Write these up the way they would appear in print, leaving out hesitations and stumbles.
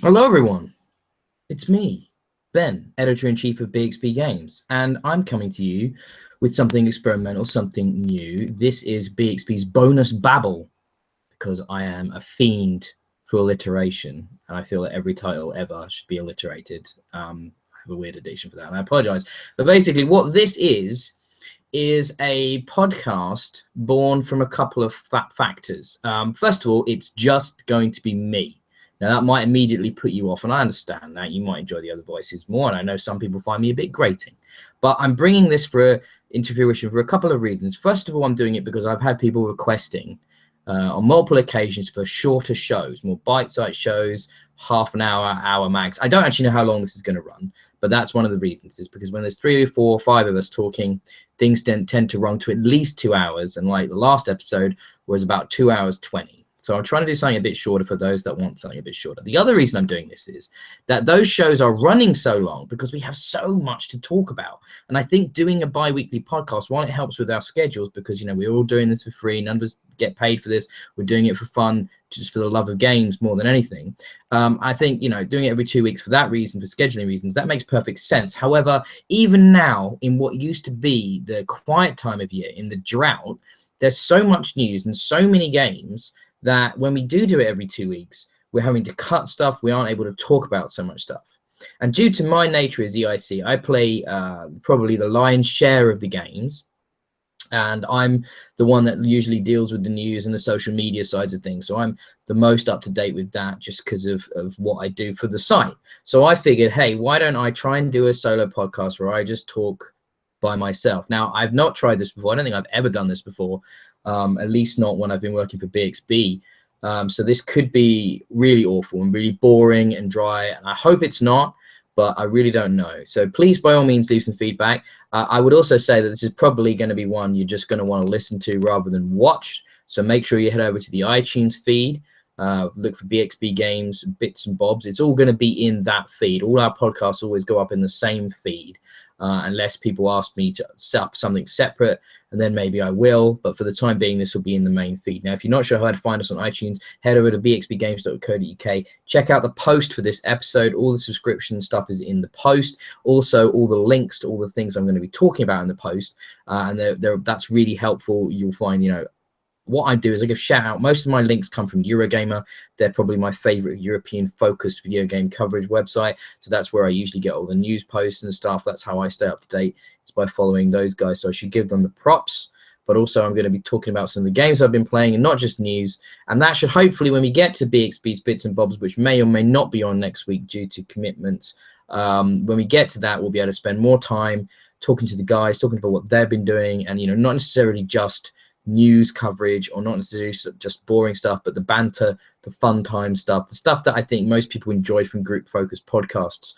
Hello everyone, it's me, Ben, Editor-in-Chief of Bxb'S Games, and I'm coming to you with something experimental, something new. This is Bxb'S bonus Babble, because I am a fiend for alliteration, and I feel that every title ever should be alliterated. I have a weird addiction for that, and I apologize. But basically what this is a podcast born from a couple of factors. First of all, it's just going to be me. Now, that might immediately put you off, and I understand that. You might enjoy the other voices more, and I know some people find me a bit grating. But I'm bringing this into fruition for a couple of reasons. First of all, I'm doing it because I've had people requesting on multiple occasions for shorter shows, more bite-sized shows, half an hour, hour max. I don't actually know how long this is going to run, but that's one of the reasons, is because when there's 3 or 4 or 5 of us talking, things tend to run to at least 2 hours, and like the last episode was about 2 hours 20. So I'm trying to do something a bit shorter for those that want something a bit shorter. The other reason I'm doing this is that those shows are running so long because we have so much to talk about. And I think doing a bi-weekly podcast, while it helps with our schedules, because, you know, we're all doing this for free, none of us get paid for this, we're doing it for fun, just for the love of games more than anything. I think, you know, doing it every 2 weeks for that reason, for scheduling reasons, that makes perfect sense. However, even now, in what used to be the quiet time of year, in the drought, there's so much news and so many games that when we do it every 2 weeks, we're having to cut stuff. We aren't able to talk about so much stuff. And due to my nature as EIC, I play probably the lion's share of the games. And I'm the one that usually deals with the news and the social media sides of things. So I'm the most up to date with that just because of what I do for the site. So I figured, hey, why don't I try and do a solo podcast where I just talk by myself? Now, I've not tried this before. I don't think I've ever done this before. At least not when I've been working for Bxb'S. So this could be really awful and really boring and dry, and I hope it's not, but I really don't know. So please, by all means, leave some feedback. I would also say that this is probably going to be one you're just going to want to listen to rather than watch. So make sure you head over to the iTunes feed. Look for Bxb'S Games, Bits and Bobs. It's all going to be in that feed. All our podcasts always go up in the same feed, unless people ask me to set up something separate, and then maybe I will. But for the time being, this will be in the main feed. Now, if you're not sure how to find us on iTunes, head over to bxbgames.co.uk. Check out the post for this episode. All the subscription stuff is in the post. Also, all the links to all the things I'm going to be talking about in the post, and that's really helpful. You'll find, you know, what I do is I give shout out. Most of my links come from Eurogamer. They're probably my favorite European focused video game coverage website. So that's where I usually get all the news posts and stuff. That's how I stay up to date. It's by following those guys. So I should give them the props. But also I'm going to be talking about some of the games I've been playing and not just news. And that should hopefully, when we get to Bxb'S Bits and Bobs, which may or may not be on next week due to commitments, when we get to that, we'll be able to spend more time talking to the guys, talking about what they've been doing, and, you know, not necessarily just news coverage or not necessarily just boring stuff, but the banter, the fun time stuff, the stuff that I think most people enjoy from group focused podcasts,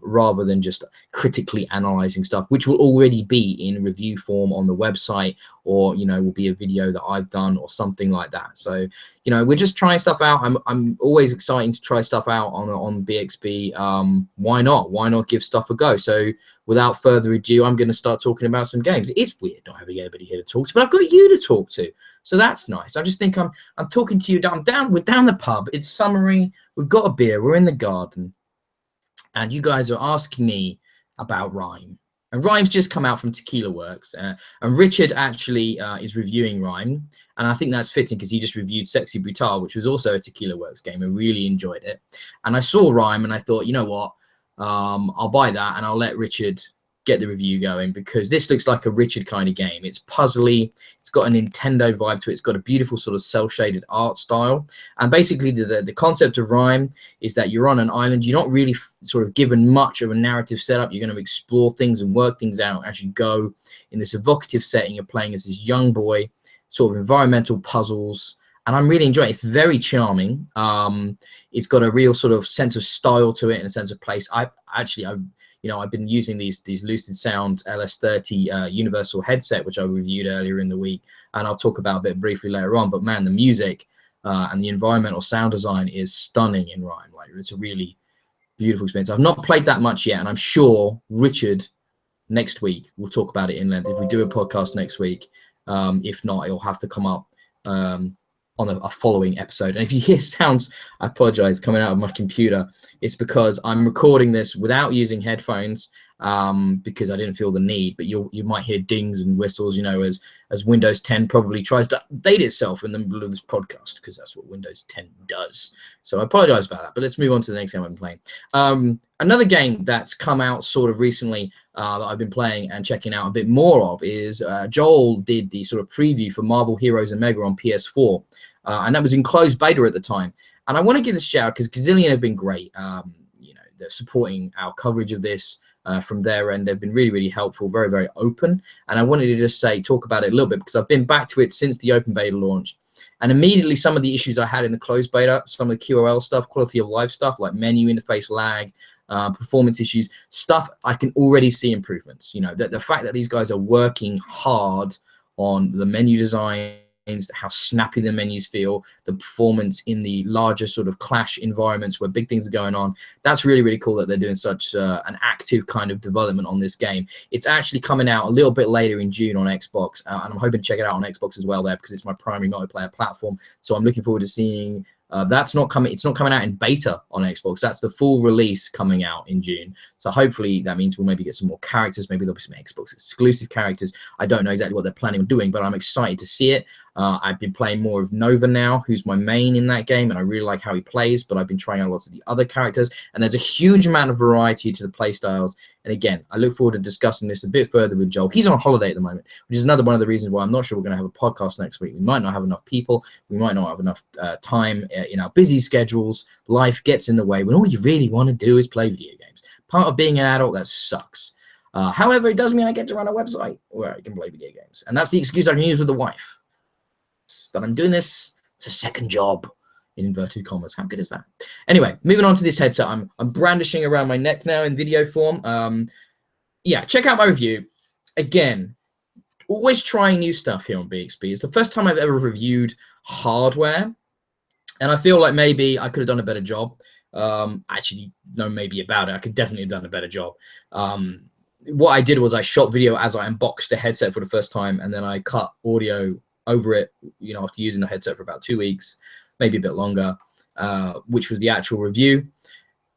rather than just critically analyzing stuff, which will already be in review form on the website, or, you know, will be a video that I've done or something like that. So, you know, we're just trying stuff out. I'm always excited to try stuff out on Bxb'S. Why not give stuff a go? So without further ado, I'm going to start talking about some games. It is weird not having anybody here to talk to, but I've got you to talk to, so that's nice. I just think I'm talking to you. We're down the pub. It's summery. We've got a beer. We're in the garden, and you guys are asking me about RiME. And RiME's just come out from Tequila Works, and Richard actually is reviewing RiME, and I think that's fitting because he just reviewed Sexy Brutal, which was also a Tequila Works game, and really enjoyed it. And I saw RiME, and I thought, you know what, I'll buy that, and I'll let Richard get the review going, because this looks like a Richard kind of game. It's puzzly, it's got a Nintendo vibe to it, it's got a beautiful sort of cel-shaded art style, and basically the concept of RiME is that you're on an island. You're not really sort of given much of a narrative setup. You're going to explore things and work things out as you go in this evocative setting. You're playing as this young boy, sort of environmental puzzles, and I'm really enjoying it. It's very charming. It's got a real sort of sense of style to it and a sense of place. I've been using these LucidSounds LS-30 universal headset, which I reviewed earlier in the week, and I'll talk about a bit briefly later on. But man, the music and the environmental sound design is stunning in RiME. Like, it's a really beautiful experience. I've not played that much yet, and I'm sure Richard next week will talk about it in length if we do a podcast next week. If not, it'll have to come up on a following episode. And if you hear sounds, I apologize, coming out of my computer, it's because I'm recording this without using headphones, because I didn't feel the need. But you might hear dings and whistles, you know, as Windows 10 probably tries to update itself in the middle of this podcast, because that's what Windows 10 does. So I apologize about that. But let's move on to the next game I'm playing. Another game that's come out sort of recently that I've been playing and checking out a bit more of is Joel did the sort of preview for Marvel Heroes Omega on PS4, and that was in closed beta at the time. And I want to give this a shout because Gazillion have been great. You know, they're supporting our coverage of this from their end. They've been really, really helpful, very, very open. And I wanted to just talk about it a little bit because I've been back to it since the open beta launched. And immediately some of the issues I had in the closed beta, some of the QoL stuff, quality of life stuff, like menu interface lag, performance issues, stuff I can already see improvements. You know, the fact that these guys are working hard on the menu design, how snappy the menus feel, the performance in the larger sort of clash environments where big things are going on. That's really, really cool that they're doing such an active kind of development on this game. It's actually coming out a little bit later in June on Xbox, and I'm hoping to check it out on Xbox as well there because it's my primary multiplayer platform. So I'm looking forward to seeing that's not coming. It's not coming out in beta on Xbox. That's the full release coming out in June. So hopefully that means we'll maybe get some more characters. Maybe there'll be some Xbox exclusive characters. I don't know exactly what they're planning on doing, but I'm excited to see it. I've been playing more of Nova now, who's my main in that game, and I really like how he plays, but I've been trying out lots of the other characters, and there's a huge amount of variety to the play styles. And again, I look forward to discussing this a bit further with Joel. He's on holiday at the moment, which is another one of the reasons why I'm not sure we're going to have a podcast next week. We might not have enough people. We might not have enough time in our busy schedules. Life gets in the way when all you really want to do is play video games. Part of being an adult, that sucks. However, it does mean I get to run a website where I can play video games. And that's the excuse I can use with the wife. That I'm doing this. It's a second job, in inverted commas. How good is that? Anyway, moving on to this headset. I'm brandishing around my neck now in video form. Yeah, check out my review. Again, always trying new stuff here on Bxb. It's the first time I've ever reviewed hardware. And I feel like maybe I could have done a better job. Actually, no, maybe about it. I could definitely have done a better job. What I did was I shot video as I unboxed the headset for the first time, and then I cut audio over it, you know, after using the headset for about 2 weeks, maybe a bit longer, which was the actual review.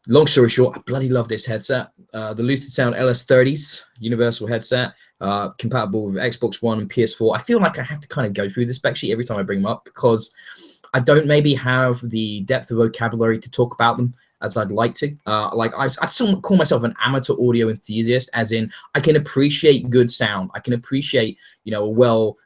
Long story short, I bloody love this headset. The LucidSounds LS-30s, universal headset, compatible with Xbox One and PS4. I feel like I have to kind of go through the spec sheet every time I bring them up because I don't maybe have the depth of vocabulary to talk about them as I'd like to. Like I'd still call myself an amateur audio enthusiast, as in I can appreciate good sound. I can appreciate, you know, a well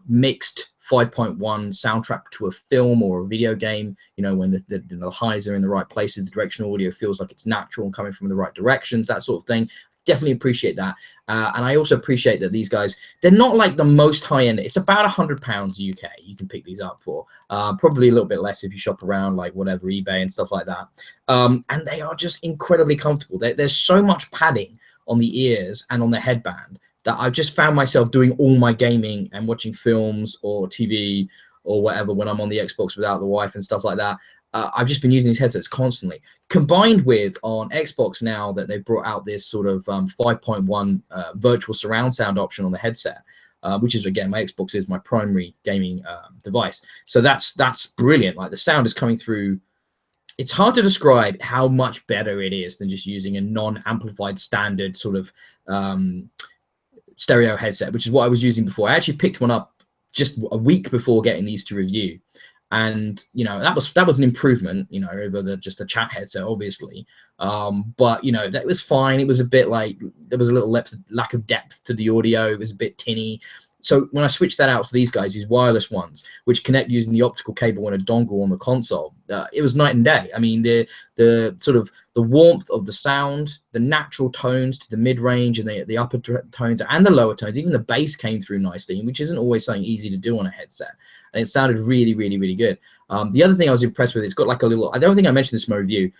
mixed 5.1 soundtrack to a film or a video game, you know, when the highs are in the right places, the directional audio feels like it's natural and coming from the right directions, that sort of thing. Definitely appreciate that. And I also appreciate that these guys, they're not like the most high end. It's about £100 UK. You can pick these up for probably a little bit less if you shop around like whatever, eBay and stuff like that. And they are just incredibly comfortable. There's so much padding on the ears and on the headband that I've just found myself doing all my gaming and watching films or TV or whatever when I'm on the Xbox without the wife and stuff like that. I've just been using these headsets constantly, combined with on Xbox now that they've brought out this sort of 5.1 virtual surround sound option on the headset, which is, again, my Xbox is my primary gaming device. So that's brilliant. Like the sound is coming through. It's hard to describe how much better it is than just using a non-amplified standard sort of stereo headset, which is what I was using before. I actually picked one up just a week before getting these to review. And, you know, that was an improvement, you know, over just a chat headset, obviously. But, you know, that was fine. It was a bit like there was a little lack of depth to the audio. It was a bit tinny. So when I switched that out for these guys, these wireless ones, which connect using the optical cable and a dongle on the console, it was night and day. I mean, the sort of the warmth of the sound, the natural tones to the mid-range and the upper tones and the lower tones, even the bass came through nicely, which isn't always something easy to do on a headset. And it sounded really, really, really good. The other thing I was impressed with, it's got like a little, I don't think I mentioned this in my review,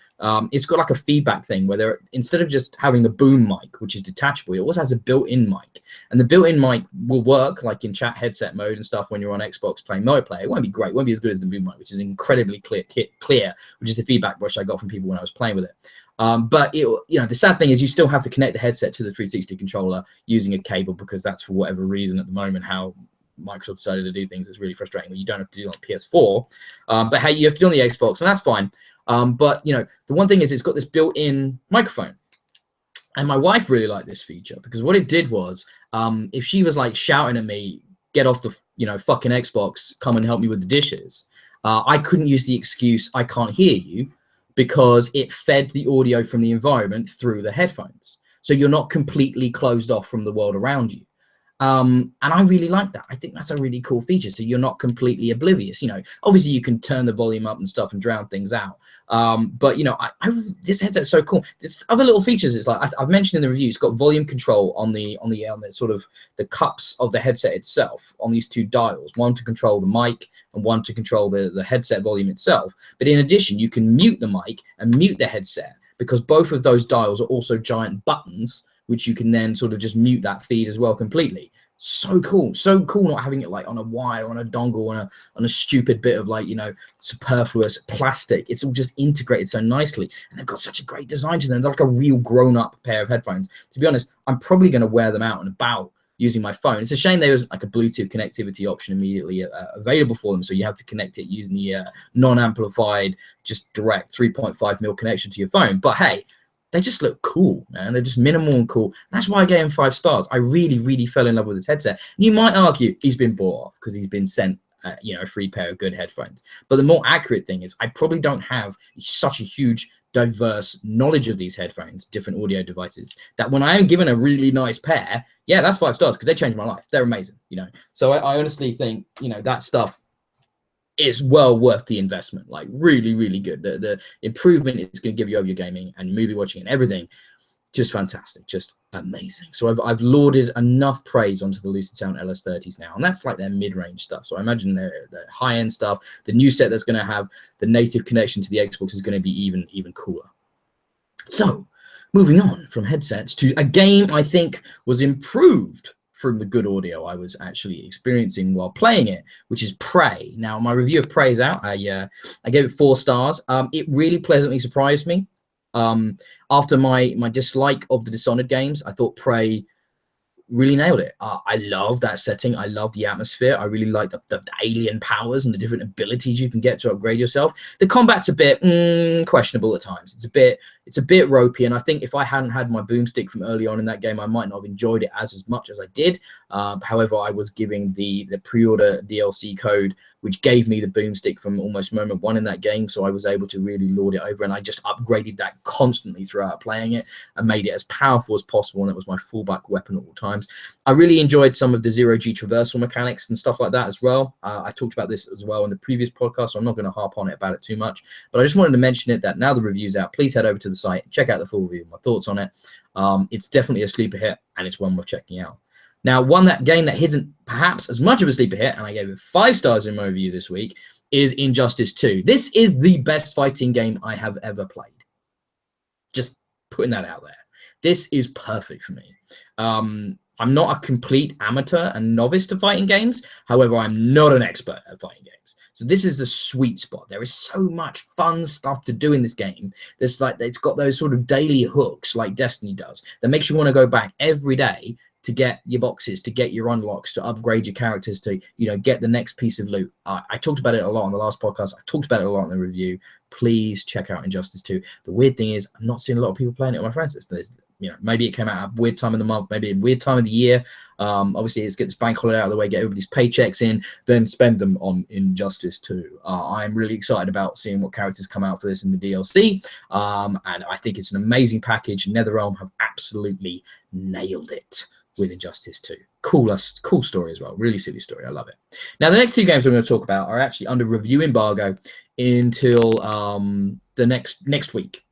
it's got like a feedback thing where instead of just having the boom mic, which is detachable, it also has a built-in mic. And the built-in mic will work like in chat headset mode and stuff when you're on Xbox playing multiplayer. It won't be great, it won't be as good as the boom mic, which is incredibly clear, which is the feedback which I got from people when I was playing with it. But you know, the sad thing is you still have to connect the headset to the 360 controller using a cable because that's, for whatever reason at the moment, how Microsoft decided to do things that's really frustrating when you don't have to do it on PS4. But hey, you have to do it on the Xbox, and that's fine. But you know, the one thing is it's got this built-in microphone. And my wife really liked this feature because what it did was, if she was like shouting at me, get off the, fucking Xbox, come and help me with the dishes, I couldn't use the excuse, I can't hear you, because it fed the audio from the environment through the headphones. So you're not completely closed off from the world around you. And I really like that. I think that's a really cool feature. So you're not completely oblivious. Obviously you can turn the volume up and stuff and drown things out. But this headset's so cool. There's other little features. It's like I've mentioned in the review. It's got volume control on the sort of the cups of the headset itself on these two dials. One to control the mic and one to control the headset volume itself. But in addition, you can mute the mic and mute the headset because both of those dials are also giant buttons, which you can then sort of just mute that feed as well completely. So cool not having it like on a wire, on a dongle, on a stupid bit of like, superfluous plastic. It's all just integrated so nicely, and they've got such a great design to them. They're like a real grown-up pair of headphones. To be honest, I'm probably going to wear them out and about using my phone. It's a shame there isn't like a Bluetooth connectivity option immediately available for them, so you have to connect it using the non-amplified, just direct 3.5mm connection to your phone. But hey, they just look cool, man. They're just minimal and cool. That's why I gave him 5 stars. I really, really fell in love with this headset. And you might argue he's been bought off because he's been sent, a free pair of good headphones. But the more accurate thing is I probably don't have such a huge, diverse knowledge of these headphones, different audio devices, that when I am given a really nice pair, yeah, that's 5 stars because they changed my life. They're amazing, So I honestly think, that stuff is well worth the investment. Like really, really good. The improvement it's going to give you over your gaming and movie watching and everything, just fantastic, just amazing. So I've lauded enough praise onto the LucidSounds LS-30s now, and that's like their mid-range stuff. So I imagine the high-end stuff, the new set that's going to have the native connection to the Xbox is going to be even cooler. So moving on from headsets to a game I think was improved from the good audio I was actually experiencing while playing it, which is Prey. Now, my review of Prey is out. I gave it 4 stars. It really pleasantly surprised me. After my dislike of the Dishonored games, I thought Prey really nailed it. I love that setting. I love the atmosphere. I really like the alien powers and the different abilities you can get to upgrade yourself. The combat's a bit questionable at times. It's a bit ropey, and I think if I hadn't had my boomstick from early on in that game, I might not have enjoyed it as much as I did. However, I was giving the pre-order DLC code, which gave me the boomstick from almost moment 1 in that game, so I was able to really lord it over, and I just upgraded that constantly throughout playing it and made it as powerful as possible, and it was my fallback weapon at all times. I really enjoyed some of the zero-G traversal mechanics and stuff like that as well. I talked about this as well in the previous podcast, so I'm not going to harp on it about it too much, but I just wanted to mention it that now the review's out, please head over to the site, check out the full review, my thoughts on it. It's definitely a sleeper hit, and it's one worth checking out. Now, game that isn't perhaps as much of a sleeper hit, and I gave it 5 stars in my review this week, is Injustice 2. This is the best fighting game I have ever played. Just putting that out there. This is perfect for me. I'm not a complete amateur and novice to fighting games. However, I'm not an expert at fighting games. So this is the sweet spot. There is so much fun stuff to do in this game. There's it's got those sort of daily hooks like Destiny does that makes you want to go back every day to get your boxes, to get your unlocks, to upgrade your characters, to get the next piece of loot. I talked about it a lot on the last podcast. I talked about it a lot in the review. Please check out Injustice 2. The weird thing is, I'm not seeing a lot of people playing it with my friends. Maybe it came out at a weird time of the month, maybe a weird time of the year. Obviously, let's get this bank holiday out of the way, get everybody's paychecks in, then spend them on Injustice 2. I'm really excited about seeing what characters come out for this in the DLC, and I think it's an amazing package. NetherRealm have absolutely nailed it with Injustice 2. Cool story as well. Really silly story. I love it. Now, the next 2 games I'm going to talk about are actually under review embargo until the next week.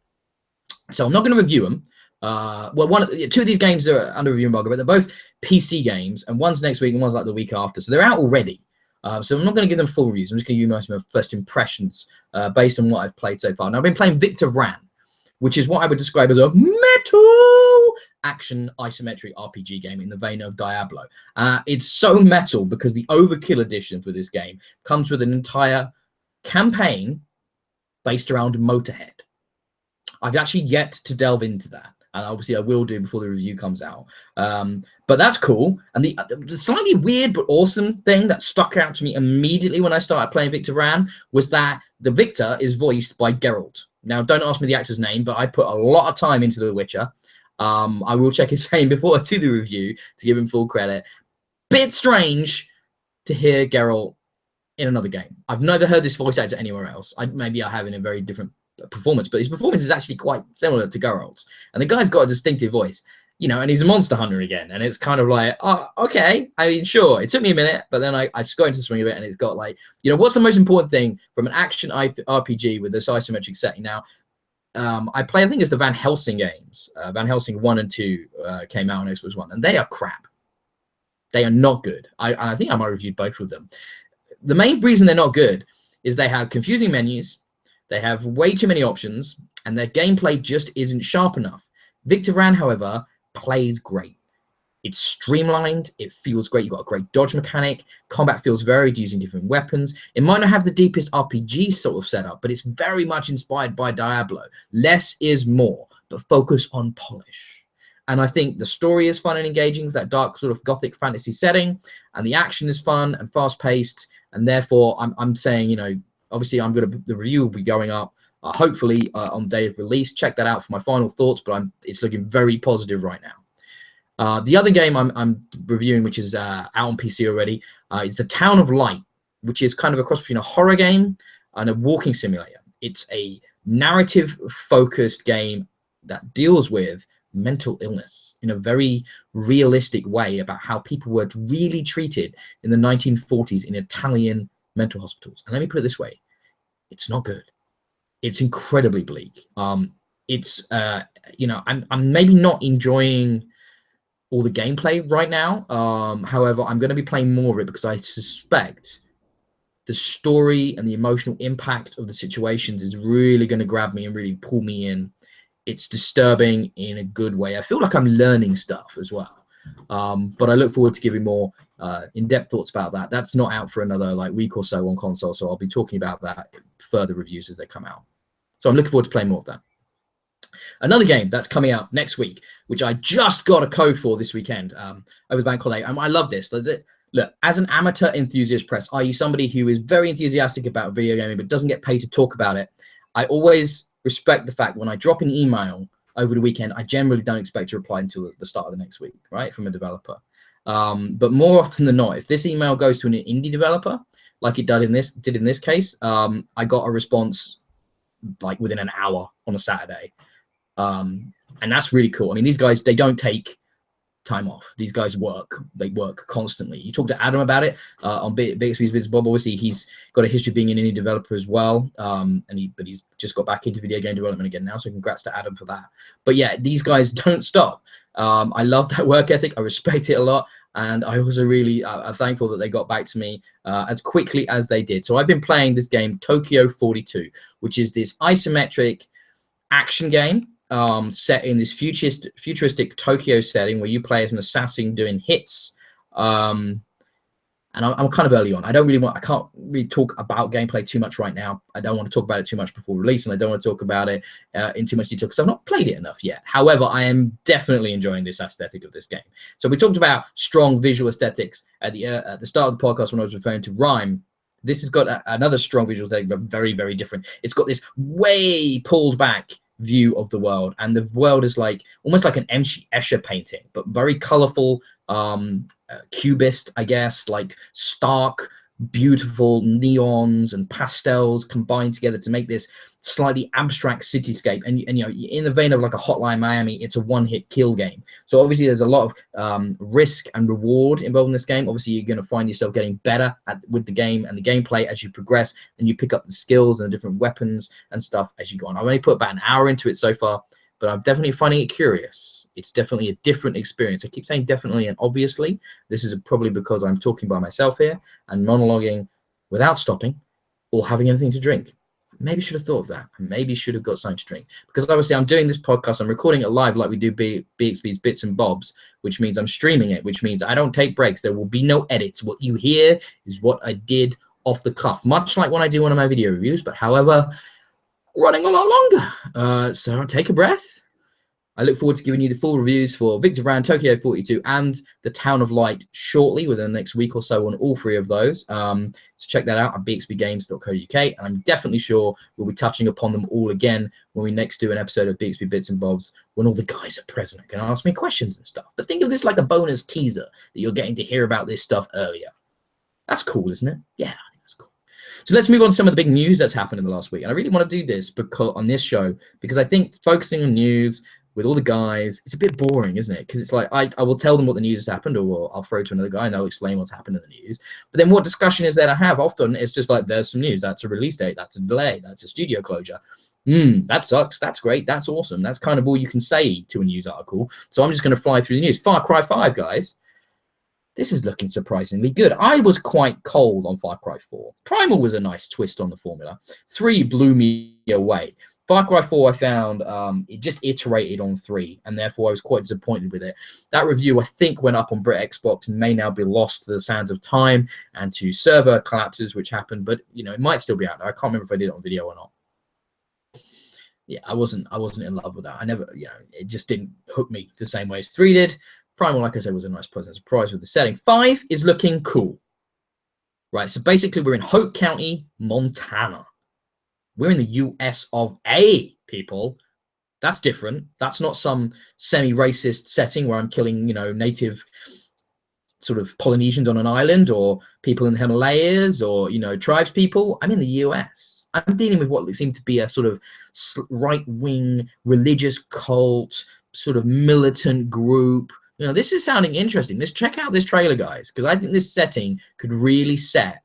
So I'm not going to review them. Well, 2 of these games are under review embargo, but they're both PC games, and one's next week and one's like the week after. So they're out already. So I'm not going to give them full reviews. I'm just going to give you my first impressions based on what I've played so far. Now, I've been playing Victor Vran, which is what I would describe as a metal action isometric RPG game in the vein of Diablo. It's so metal because the Overkill edition for this game comes with an entire campaign based around Motorhead. I've actually yet to delve into that. and obviously I will do before the review comes out. But that's cool. And the slightly weird but awesome thing that stuck out to me immediately when I started playing Victor Vran was that the Victor is voiced by Geralt. Now, don't ask me the actor's name, but I put a lot of time into The Witcher. I will check his name before I do the review to give him full credit. Bit strange to hear Geralt in another game. I've never heard this voice actor anywhere else. Maybe I have in a very different performance, but his performance is actually quite similar to Geralt's. And the guy's got a distinctive voice, you know, and he's a monster hunter again. And it's kind of like, oh, okay. I mean, sure, it took me a minute, but then I got into the swing of it, and it's got like, you know, what's the most important thing from an action RPG with this isometric setting? Now, I think it's the Van Helsing games. Van Helsing 1 and 2 came out on Xbox One, and they are crap. They are not good. I think I might have reviewed both of them. The main reason they're not good is they have confusing menus, they have way too many options, and their gameplay just isn't sharp enough. Victor Vran, however, plays great. It's streamlined, it feels great, you've got a great dodge mechanic, combat feels varied using different weapons. It might not have the deepest RPG sort of setup, but it's very much inspired by Diablo. Less is more, but focus on polish. And I think the story is fun and engaging with that dark sort of gothic fantasy setting, and the action is fun and fast-paced, and therefore I'm saying, you know, obviously the review will be going up hopefully on day of release. Check that out for my final thoughts, but it's looking very positive right now. The other game I'm reviewing, which is out on PC already, is The Town of Light, which is kind of a cross between a horror game and a walking simulator. It's a narrative-focused game that deals with mental illness in a very realistic way about how people were really treated in the 1940s in Italian mental hospitals. And let me put it this way, it's not good. It's incredibly bleak. It's you know, I'm maybe not enjoying all the gameplay right now. However, I'm going to be playing more of it because I suspect the story and the emotional impact of the situations is really going to grab me and really pull me in. It's disturbing in a good way. I feel like I'm learning stuff as well. But I look forward to giving more in-depth thoughts about that. That's not out for another like week or so on console, so I'll be talking about that in further reviews as they come out. So I'm looking forward to playing more of that. Another game that's coming out next week, which I just got a code for this weekend over the bank holiday. I love this. Look, as an amateur enthusiast press, i.e. somebody who is very enthusiastic about video gaming but doesn't get paid to talk about it, I always respect the fact when I drop an email over the weekend, I generally don't expect to reply until the start of the next week, right, from a developer. But more often than not, if this email goes to an indie developer, like it did in this case, I got a response like within an hour on a Saturday. And that's really cool. I mean, these guys, they don't take time off. These guys work. They work constantly. You talk to Adam about it on Bxb'S Bob. Obviously, he's got a history of being an indie developer as well. But he's just got back into video game development again now. So congrats to Adam for that. But yeah, these guys don't stop. I love that work ethic. I respect it a lot. And I also really am thankful that they got back to me as quickly as they did. So I've been playing this game, Tokyo 42, which is this isometric action game set in this futuristic Tokyo setting where you play as an assassin doing hits. And I'm kind of early on. I can't really talk about gameplay too much right now. I don't want to talk about it too much before release, and I don't want to talk about it in too much detail because I've not played it enough yet. However, I am definitely enjoying this aesthetic of this game. So we talked about strong visual aesthetics at the start of the podcast when I was referring to RiME. This has got another strong visual aesthetic, but very, very different. It's got this way pulled back view of the world, and the world is like almost like an M. Escher painting, but very colorful, cubist, I guess, like stark, beautiful neons and pastels combined together to make this slightly abstract cityscape. And you know, in the vein of like a Hotline Miami, it's a one-hit kill game. So obviously there's a lot of risk and reward involved in this game. Obviously you're going to find yourself getting better with the game and the gameplay as you progress, and you pick up the skills and the different weapons and stuff as you go on. I've only put about an hour into it so far, but I'm definitely finding it curious. It's definitely a different experience. I keep saying definitely and obviously. This is probably because I'm talking by myself here and monologuing without stopping or having anything to drink. Maybe should have thought of that. Maybe should have got something to drink. Because obviously I'm doing this podcast, I'm recording it live like we do Bxb'S Bits and Bobs, which means I'm streaming it, which means I don't take breaks. There will be no edits. What you hear is what I did off the cuff, much like when I do one of my video reviews, but however, running a lot longer. So take a breath, I look forward to giving you the full reviews for Victor Vran, Tokyo 42, and the Town of Light shortly, within the next week or so, on all 3 of those. So check that out at bxbgames.co.uk. And I'm definitely sure we'll be touching upon them all again when we next do an episode of Bxb Bits and Bobs, when all the guys are present and can ask me questions and stuff. But think of this like a bonus teaser that you're getting to hear about this stuff earlier. That's cool, isn't it? Yeah, I think that's cool. So let's move on to some of the big news that's happened in the last week. And I really want to do this on this show because I think focusing on news with all the guys, it's a bit boring, isn't it? Because it's like I will tell them what the news has happened, or I'll throw to another guy and they'll explain what's happened in the news. But then what discussion is there to have? Often it's just like, there's some news. That's a release date. That's a delay. That's a studio closure. That sucks. That's great. That's awesome. That's kind of all you can say to a news article. So I'm just going to fly through the news. Far Cry 5, guys. This is looking surprisingly good. I was quite cold on Far Cry 4. Primal was a nice twist on the formula. 3 blew me away. Far Cry 4, I found it just iterated on 3, and therefore I was quite disappointed with it. That review, I think, went up on Brit Xbox and may now be lost to the sands of time and to server collapses, which happened. But it might still be out there. I can't remember if I did it on video or not. Yeah, I wasn't in love with that. I never, it just didn't hook me the same way as 3 did. Primal, like I said, was a nice pleasant surprise with the setting. 5 is looking cool. Right, so basically we're in Hope County, Montana. We're in the US of A, people. That's different. That's not some semi-racist setting where I'm killing, native sort of Polynesians on an island, or people in the Himalayas, or, tribes people. I'm in the US. I'm dealing with what seemed to be a sort of right-wing religious cult, sort of militant group. This is sounding interesting. Let's check out this trailer, guys, because I think this setting could really set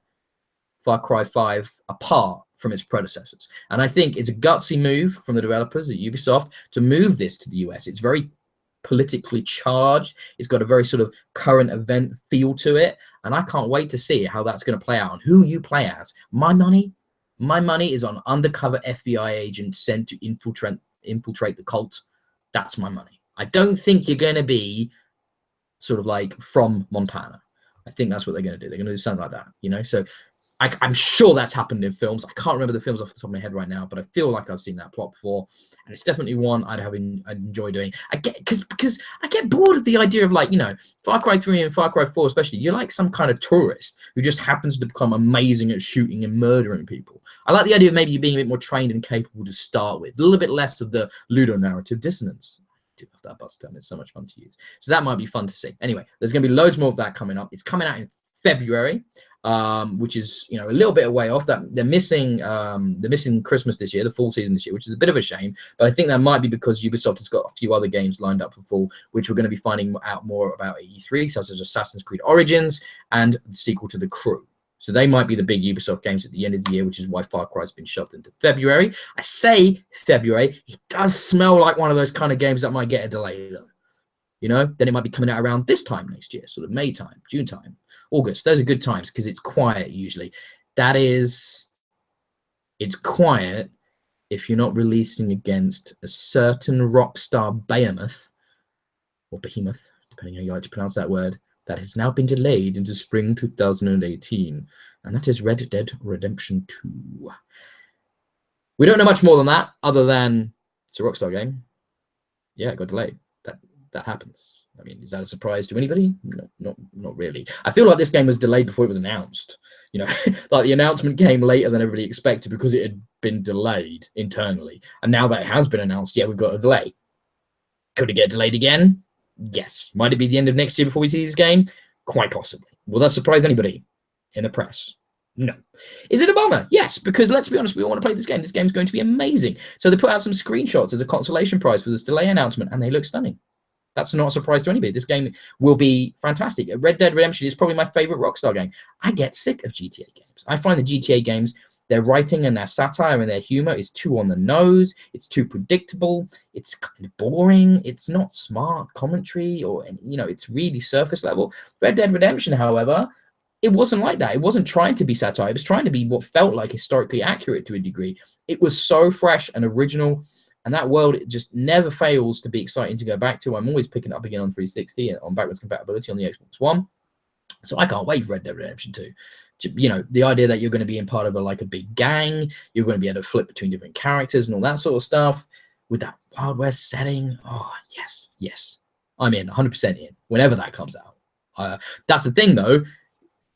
Far Cry 5 apart from its predecessors. And I think it's a gutsy move from the developers at Ubisoft to move this to the US. It's very politically charged. It's got a very sort of current event feel to it. And I can't wait to see how that's going to play out and who you play as. My money is on undercover FBI agent sent to infiltrate the cult. That's my money. I don't think you're going to be sort of like from Montana. I think that's what they're going to do. They're going to do something like that, So I'm sure that's happened in films. I can't remember the films off the top of my head right now, but I feel like I've seen that plot before, and it's definitely one I'd enjoy doing. Because I get bored of the idea of, like, Far Cry 3 and Far Cry 4 especially. You're like some kind of tourist who just happens to become amazing at shooting and murdering people. I like the idea of maybe you being a bit more trained and capable to start with, a little bit less of the ludonarrative dissonance. I do love that bus term. It's so much fun to use. So that might be fun to see. Anyway, there's going to be loads more of that coming up. It's coming out in February, which is a little bit away off. That they're missing Christmas this year, the fall season this year, which is a bit of a shame. But I think that might be because Ubisoft has got a few other games lined up for fall, which we're going to be finding out more about at E3, such as Assassin's Creed Origins and the sequel to The Crew. So they might be the big Ubisoft games at the end of the year, which is why Far Cry has been shoved into February. I say February. It does smell like one of those kind of games that might get a delay, though. Then it might be coming out around this time next year, sort of May time, June time, August. Those are good times because it's quiet usually. It's quiet if you're not releasing against a certain rockstar behemoth, or behemoth, depending how you like to pronounce that word, that has now been delayed into spring 2018, and that is Red Dead Redemption 2. We don't know much more than that, other than it's a Rockstar game. Yeah, it got delayed. That happens. I mean, is that a surprise to anybody? No, not really. I feel like this game was delayed before it was announced. Like the announcement came later than everybody expected because it had been delayed internally. And now that it has been announced, yeah, we've got a delay. Could it get delayed again? Yes. Might it be the end of next year before we see this game? Quite possibly. Will that surprise anybody in the press? No. Is it a bummer? Yes, because let's be honest, we all want to play this game. This game's going to be amazing. So they put out some screenshots as a consolation prize for this delay announcement, and they look stunning. That's not a surprise to anybody. This game will be fantastic. Red Dead Redemption is probably my favorite Rockstar game. I get sick of GTA games. I find the GTA games, their writing and their satire and their humor is too on the nose. It's too predictable. It's kind of boring. It's not smart commentary, or, it's really surface level. Red Dead Redemption, however, it wasn't like that. It wasn't trying to be satire. It was trying to be what felt like historically accurate to a degree. It was so fresh and original. And that world, it just never fails to be exciting to go back to. I'm always picking it up again on 360 and on backwards compatibility on the Xbox One. So I can't wait for Red Dead Redemption 2. The idea that you're going to be in part of a big gang, you're going to be able to flip between different characters and all that sort of stuff. with that Wild West setting. Oh, yes, yes. I'm in, 100% in, whenever that comes out. That's the thing, though.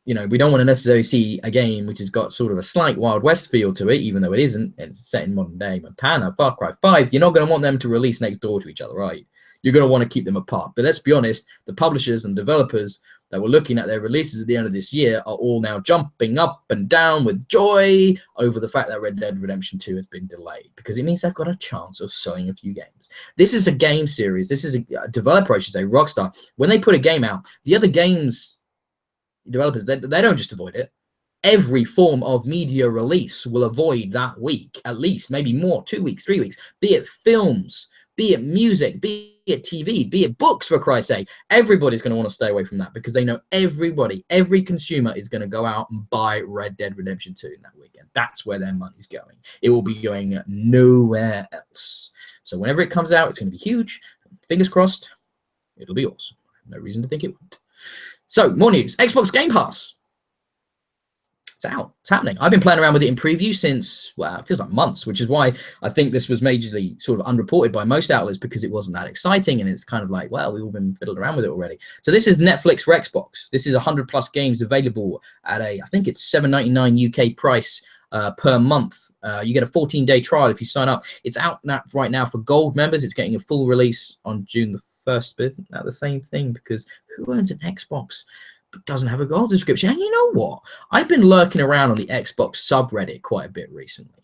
You know, we don't want to necessarily see a game which has got sort of a slight Wild West feel to it, even though it isn't. It's set in modern day Montana, Far Cry 5. You're not going to want them to release next door to each other, right? You're going to want to keep them apart. But let's be honest, the publishers and developers that were looking at their releases at the end of this year are all now jumping up and down with joy over the fact that Red Dead Redemption 2 has been delayed, because it means they've got a chance of selling a few games. This is a game series. This is a developer, I should say, Rockstar. When they put a game out, the other games developers, they don't just avoid it. Every form of media release will avoid that week, at least, maybe more, 2 weeks, 3 weeks, be it films, be it music, be it TV, be it books, for Christ's sake. Everybody's going to want to stay away from that, because they know every consumer is going to go out and buy Red Dead Redemption 2 in that weekend. That's where their money's going. It will be going nowhere else. So whenever it comes out, it's going to be huge. Fingers crossed, it'll be awesome. I have no reason to think it won't. So, more news. Xbox Game Pass. It's out. It's happening. I've been playing around with it in preview since, well, it feels like months, which is why I think this was majorly sort of unreported by most outlets, because it wasn't that exciting, and it's kind of like, well, we've all been fiddling around with it already. So this is Netflix for Xbox. This is 100+ games available at I think it's $7.99 UK price per month. You get a 14-day trial if you sign up. It's out right now for Gold members. It's getting a full release on June the 1st, but isn't that the same thing? Because who owns an Xbox but doesn't have a Gold subscription? And you know what? I've been lurking around on the Xbox subreddit quite a bit recently,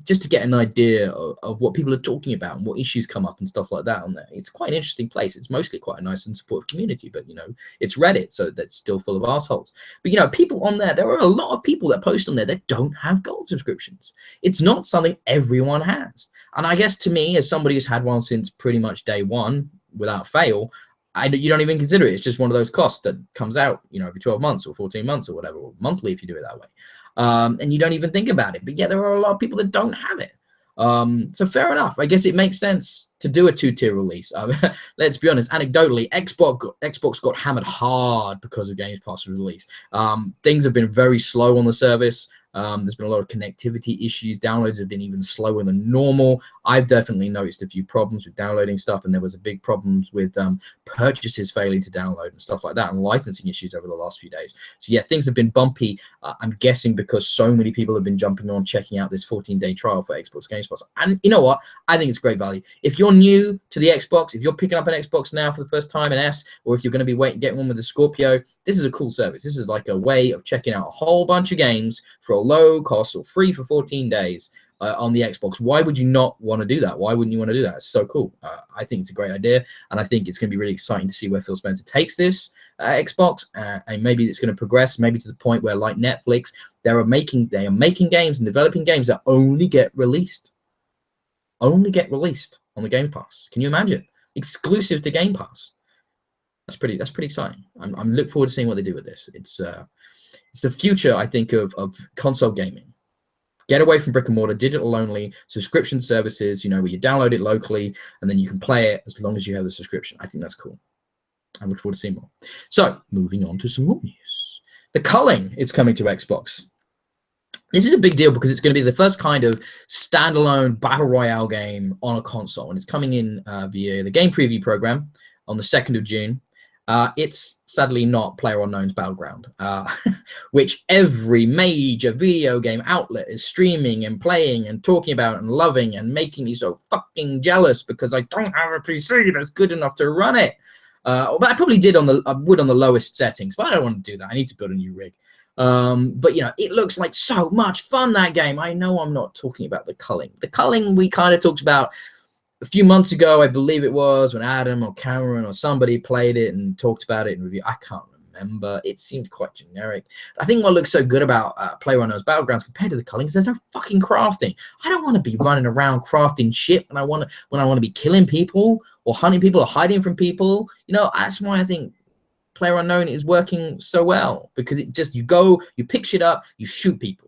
just to get an idea of what people are talking about and what issues come up and stuff like that on there. It's quite an interesting place. It's mostly quite a nice and supportive community, but, you know, it's Reddit, so that's still full of assholes. But, you know, people on there are a lot of people that post on there that don't have Gold subscriptions. It's not something everyone has. And I guess to me, as somebody who's had one since pretty much day one, without fail, you don't even consider it. It's just one of those costs that comes out, you know, every 12 months or 14 months or whatever, or monthly if you do it that way. And you don't even think about it. But yeah, there are a lot of people that don't have it. So fair enough. I guess it makes sense to do a 2-tier release. Let's be honest, anecdotally, Xbox got hammered hard because of Game Pass release. Things have been very slow on the service. There's been a lot of connectivity issues. Downloads have been even slower than normal. I've definitely noticed a few problems with downloading stuff, and there was a big problems with purchases failing to download and stuff like that, and licensing issues over the last few days. So yeah, things have been bumpy. I'm guessing because so many people have been jumping on, checking out this 14-day trial for Xbox Game Pass. And you know what? I think it's great value. If you're new to the Xbox, if you're picking up an Xbox now for the first time, an S, or if you're going to be getting one with the Scorpio, this is a cool service. This is like a way of checking out a whole bunch of games for a low cost or free for 14 days on the Xbox. Why would you not want to do that? Why wouldn't you want to do that? It's so cool. I think it's a great idea, and I think it's going to be really exciting to see where Phil Spencer takes this Xbox, and maybe it's going to progress, maybe to the point where, like Netflix, they are making games and developing games that only get released on the Game Pass. Can you imagine? Exclusive to Game Pass. That's pretty exciting. I'm looking forward to seeing what they do with this. It's the future, I think, of console gaming. Get away from brick and mortar, digital only, subscription services, you know, where you download it locally and then you can play it as long as you have the subscription. I think that's cool. I'm looking forward to seeing more. So, moving on to some more news. The Culling is coming to Xbox. This is a big deal because it's going to be the first kind of standalone battle royale game on a console, and it's coming in via the game preview program on the 2nd of June. It's sadly not PlayerUnknown's Battleground, which every major video game outlet is streaming and playing and talking about and loving and making me so fucking jealous because I don't have a PC that's good enough to run it. But I probably would on the lowest settings, but I don't want to do that. I need to build a new rig. But you know, it looks like so much fun, that game. I know I'm not talking about the Culling. The Culling we kind of talked about a few months ago, I believe it was, when Adam or Cameron or somebody played it and talked about it in review. I can't remember. It seemed quite generic. I think what looks so good about PlayerUnknown's Battlegrounds compared to the Culling is there's no fucking crafting. I don't want to be running around crafting shit when I want to be killing people or hunting people or hiding from people. You know, that's why I think PlayerUnknown is working so well, because it just, you pick shit up, you shoot people.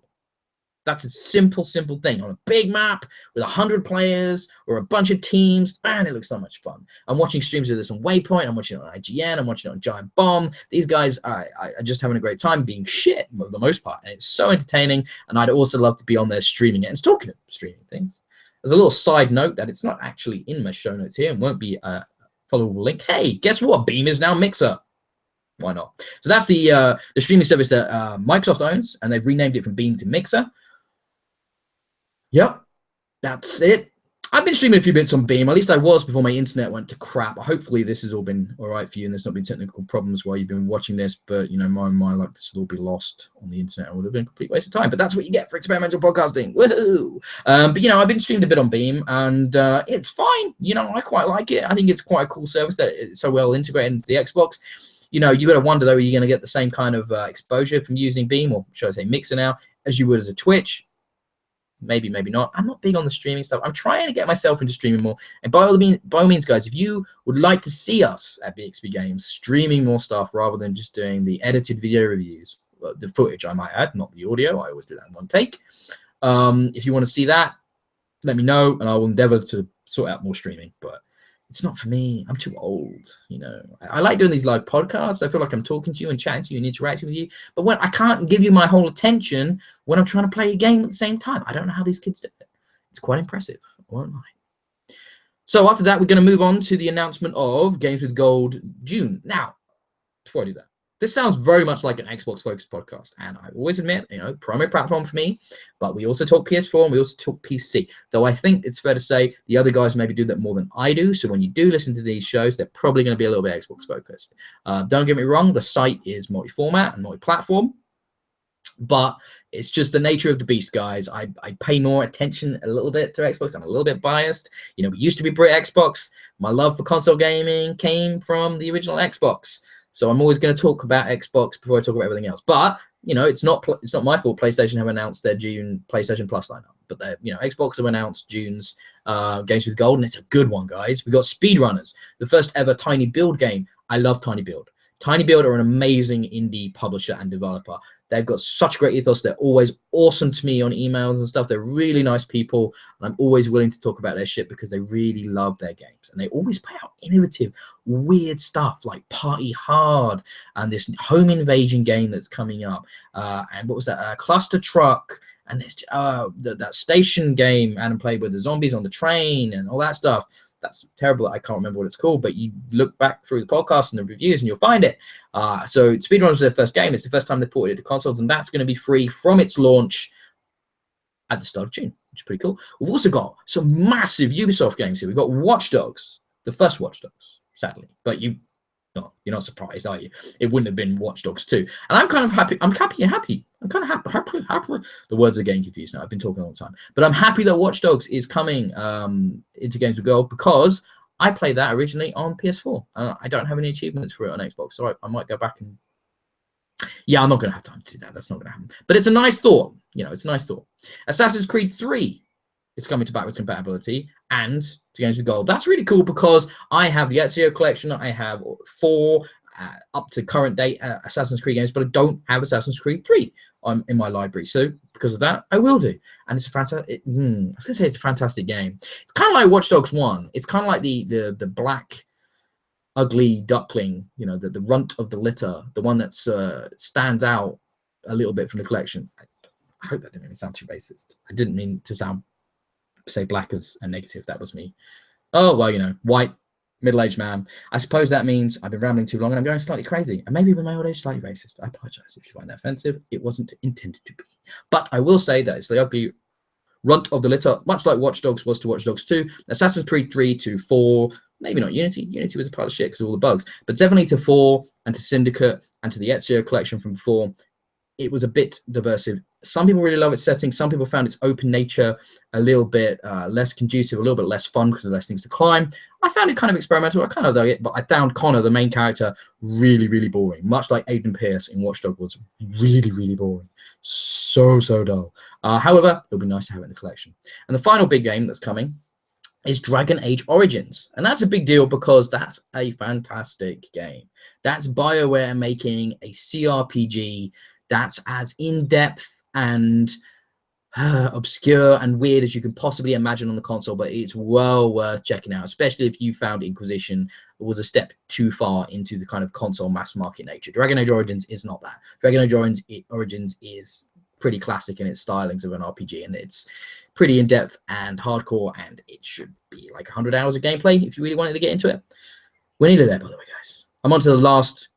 That's a simple thing on a big map with 100 players or a bunch of teams. Man, it looks so much fun. I'm watching streams of this on Waypoint. I'm watching it on IGN. I'm watching it on Giant Bomb. These guys are just having a great time being shit for the most part. And it's so entertaining. And I'd also love to be on there streaming it and talking about streaming things. There's a little side note that it's not actually in my show notes here and won't be a followable link. Hey, guess what? Beam is now Mixer. Why not? So that's the streaming service that Microsoft owns, and they've renamed it from Beam to Mixer. Yep, that's it. I've been streaming a few bits on Beam. At least I was before my internet went to crap. Hopefully this has all been all right for you and there's not been technical problems while you've been watching this. But, you know, my like this will all be lost on the internet. It would have been a complete waste of time. But that's what you get for experimental podcasting. Woohoo! But, you know, I've been streaming a bit on Beam and it's fine. You know, I quite like it. I think it's quite a cool service that it's so well integrated into the Xbox. You know, you got to wonder, though, are you going to get the same kind of exposure from using Beam, or should I say Mixer now, as you would as a Twitch? Maybe, maybe not. I'm not big on the streaming stuff. I'm trying to get myself into streaming more. And by all means, guys, if you would like to see us at Bxb Games streaming more stuff rather than just doing the edited video reviews, the footage, I might add, not the audio. I always do that in one take. If you want to see that, let me know, and I will endeavor to sort out more streaming. But it's not for me. I'm too old, you know. I like doing these live podcasts. I feel like I'm talking to you and chatting to you and interacting with you. But when I can't give you my whole attention when I'm trying to play a game at the same time. I don't know how these kids do it. It's quite impressive, I won't lie. So after that, we're going to move on to the announcement of Games with Gold June. Now, before I do that, this sounds very much like an Xbox-focused podcast, and I always admit, you know, primary platform for me, but we also talk PS4 and we also talk PC, though I think it's fair to say the other guys maybe do that more than I do, so when you do listen to these shows, they're probably going to be a little bit Xbox-focused. Don't get me wrong, the site is multi-format and multi-platform, but it's just the nature of the beast, guys. I pay more attention a little bit to Xbox. I'm a little bit biased. You know, we used to be Brit Xbox. My love for console gaming came from the original Xbox. So I'm always going to talk about Xbox before I talk about everything else. But, you know, it's not my fault PlayStation have announced their June PlayStation Plus lineup. But, you know, Xbox have announced June's Games with Gold, and it's a good one, guys. We've got Speedrunners, the first ever Tiny Build game. I love Tiny Build. Tiny Build are an amazing indie publisher and developer. They've got such great ethos. They're always awesome to me on emails and stuff. They're really nice people, and I'm always willing to talk about their shit because they really love their games. And they always put out innovative, weird stuff like Party Hard and this home invasion game that's coming up. And what was that? Cluster Truck. And there's that station game Adam played with the zombies on the train and all that stuff. That's terrible. I can't remember what it's called, but you look back through the podcast and the reviews and you'll find it. So Speedrunners is their first game. It's the first time they ported it to consoles, and that's going to be free from its launch at the start of June, which is pretty cool. We've also got some massive Ubisoft games here. We've got Watchdogs, the first Watchdogs, sadly, but you're not surprised, are you? It wouldn't have been Watchdogs 2. And I'm kind of happy. I'm happy. I'm kind of happy. The words are getting confused now. I've been talking all the time. But I'm happy that Watchdogs is coming into Games with Gold because I played that originally on PS4. I don't have any achievements for it on Xbox, so I might go back and... Yeah, I'm not going to have time to do that. That's not going to happen. But it's a nice thought. You know, it's a nice thought. Assassin's Creed 3 is coming to backwards compatibility and to Games with Gold. That's really cool because I have the Ezio collection. I have 4 up to current date Assassin's Creed games, but I don't have Assassin's Creed 3 in my library. So because of that, I will do. And it's a fantastic. I was going to say it's a fantastic game. It's kind of like Watch Dogs 1. It's kind of like the black ugly duckling, you know, the runt of the litter, the one that stands out a little bit from the collection. I hope that didn't even sound too racist. I didn't mean to say black as a negative. That was me. Oh, well, you know, white, middle-aged man. I suppose that means I've been rambling too long and I'm going slightly crazy. And maybe with my old age, slightly racist. I apologize if you find that offensive. It wasn't intended to be. But I will say that it's the ugly runt of the litter, much like Watch Dogs was to Watch Dogs 2, Assassin's Creed 3 to 4, maybe not Unity. Unity was a pile of shit because of all the bugs. But definitely to 4 and to Syndicate and to the Ezio collection from before. It was a bit diversive. Some people really love its setting. Some people found its open nature a little bit less conducive, a little bit less fun because of less things to climb. I found it kind of experimental. I kind of dug it, but I found Connor, the main character, really, really boring. Much like Aiden Pierce in Watch Dogs was really, really boring. So dull. However, it'll be nice to have it in the collection. And the final big game that's coming is Dragon Age Origins. And that's a big deal because that's a fantastic game. That's BioWare making a CRPG that's as in-depth and obscure and weird as you can possibly imagine on the console, but it's well worth checking out, especially if you found Inquisition was a step too far into the kind of console mass market nature. Dragon Age Origins is not that. Dragon Age Origins is pretty classic in its stylings of an RPG, and it's pretty in-depth and hardcore, and it should be like 100 hours of gameplay if you really wanted to get into it. We're nearly there, by the way, guys. I'm on to the last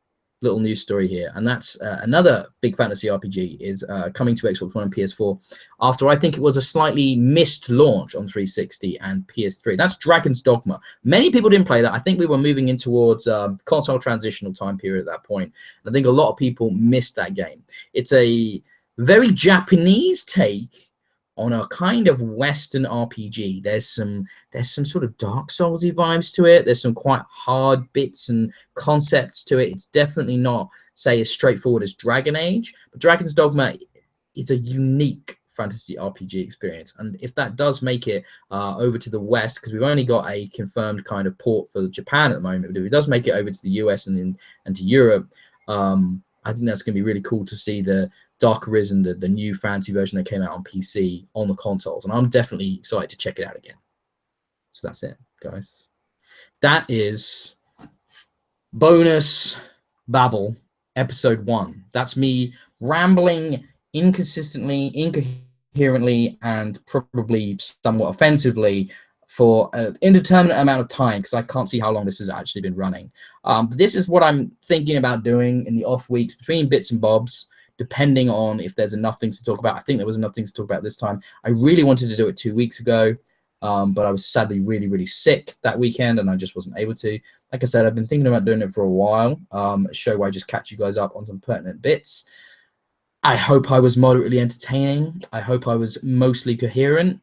little news story here, and that's another big fantasy RPG is coming to Xbox One and PS4 after I think it was a slightly missed launch on 360 and PS3. That's Dragon's Dogma. Many people didn't play that. I think we were moving in towards console transitional time period at that point. I think a lot of people missed that game. It's a very Japanese take on a kind of Western RPG. There's some sort of Dark Souls-y vibes to it. There's some quite hard bits and concepts to it. It's definitely not, say, as straightforward as Dragon Age, but Dragon's Dogma is a unique fantasy RPG experience. And if that does make it over to the West, because we've only got a confirmed kind of port for Japan at the moment, but if it does make it over to the US and to Europe, I think that's going to be really cool to see the Dark Arisen, the new fancy version that came out on PC on the consoles. And I'm definitely excited to check it out again. So that's it, guys. That is bonus Babble episode 1. That's me rambling inconsistently, incoherently, and probably somewhat offensively for an indeterminate amount of time, because I can't see how long this has actually been running. But this is what I'm thinking about doing in the off weeks between bits and bobs, depending on if there's enough things to talk about. I think there was enough things to talk about this time. I really wanted to do it 2 weeks ago, but I was sadly really, really sick that weekend, and I just wasn't able to. Like I said, I've been thinking about doing it for a while, a show where I just catch you guys up on some pertinent bits. I hope I was moderately entertaining. I hope I was mostly coherent.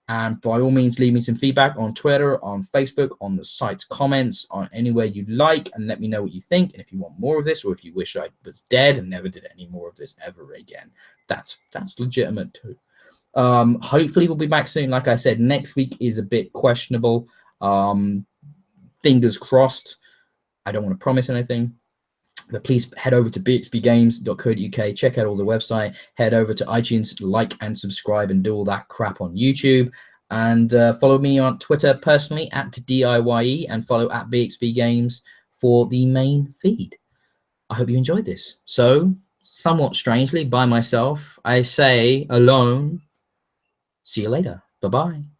And by all means, leave me some feedback on Twitter, on Facebook, on the site's comments, on anywhere you like, and let me know what you think. And if you want more of this, or if you wish I was dead and never did any more of this ever again, that's legitimate too. Hopefully we'll be back soon. Like I said, next week is a bit questionable. Fingers crossed. I don't want to promise anything. But please head over to bxbgames.co.uk, check out all the website, head over to iTunes, like and subscribe, and do all that crap on YouTube. And follow me on Twitter personally at DIYE, and follow at BxBGames for the main feed. I hope you enjoyed this. So, somewhat strangely, by myself, I say alone, see you later. Bye-bye.